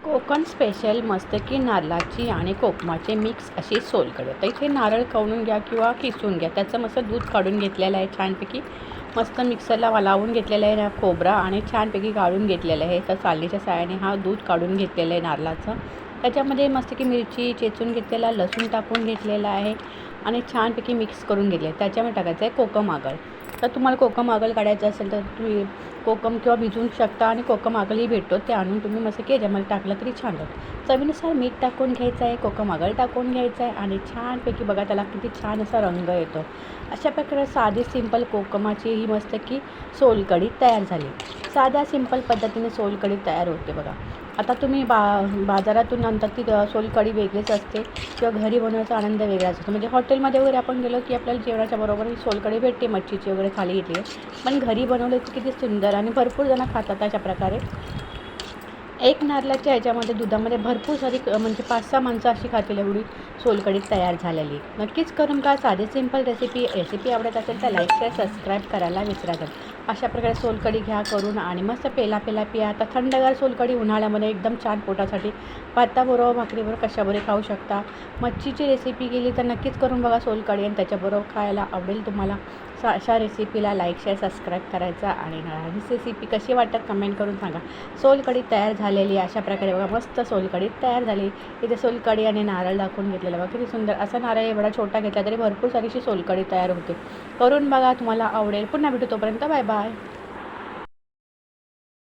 Konkan special मस्त की नारळाची आणि कोकमाचे मिक्स अशी सोलकढी. तर इथे नारळ खवणून घ्या किंवा किसून घ्या. त्याचं मस्त दूध काढून घेतलेलं आहे छानपैकी. मस्त मिक्सरला लावून घेतलेलं आहे ना खोबरा आणि छानपैकी काढून घेतलेलं आहे. तर चालणीच्या साहाय्याने हा दूध काढून घेतलेलं आहे नारळाचं. त्याच्यामध्ये मस्त की मिरची चेचून घेतलेला, लसूण टाकून घेतलेला आहे आणि छानपैकी मिक्स करून घेतले. त्याच्यामध्ये टाकायचं आहे कोकम आगळ. तर तुम्हाला कोकम आगळ काढायचं असेल तर तुम्ही कोकम किंवा भिजवू शकता आणि कोकम आगळही भेटतो, ते आणून तुम्ही मस्त की याच्यामध्ये टाकलं तरी छान होतं. चवीनुसार मीठ टाकून घ्यायचं आहे, कोकम आगळ टाकून घ्यायचं आहे आणि छानपैकी बघा त्याला किती छान असा रंग येतो. अशा प्रकारे साधी सिंपल कोकमाची ही मस्त की सोलकढी तयार झाली. साध्या सिंपल पद्धतीने सोलकढी तयार होते बघा. आता तुम्ही बाजारातून आणतात ती सोलकढी वेगळीच असते किंवा घरी बनवायचा आनंद वेगळाच असतो. म्हणजे हॉटेलमध्ये वगैरे आपण गेलो की आपल्याला जेवणाच्या बरोबर ही सोलकढी भेटते, मच्छीची वगैरे थाली घेतली आहे. पण घरी बनवले की किती सुंदर आणि भरपूर जण खातात अशा प्रकारे. एक नारळाच्या ह्याच्यामध्ये दुधामध्ये भरपूर सारी म्हणजे 5-6 माणसं अशी खातील एवढी सोलकढी तयार झालेली. नक्कीच करून का साधी सिंपल रेसिपी आवडत असेल तर लाईक शेअर सबस्क्राईब करायला विसरायचं. अशा प्रकारे सोलकढी घ्या करून आणि मस्त पेला पिया. आता थंडगार सोलकढी उन्हाळ्यामध्ये एकदम छान पोटासाठी भाताबरोबर भाकरीबरोबर कशाबरोबर खाऊ शकता. मच्छीची रेसिपी केली तर नक्कीच करून बघा सोलकढी आणि त्याच्याबरोबर खायला आवडेल तुम्हाला. अशा रेसिपीला लाईक शेअर सबस्क्राईब करायचा आणि ही रेसिपी कशी वाटतात कमेंट करून सांगा. सोलकढी तयार झालेली अशा प्रकारे बघा मस्त सोलकढी तयार झाली. इथे सोलकढी आणि नारळ दाखवून घेतलेलं बघा किती सुंदर. असा नारळ एवढा छोटा घेतला तरी भरपूर सारीशी सोलकढी तयार होते. करून बघा, तुम्हाला आवडेल. पुन्हा भेटू, तोपर्यंत बाय बाय.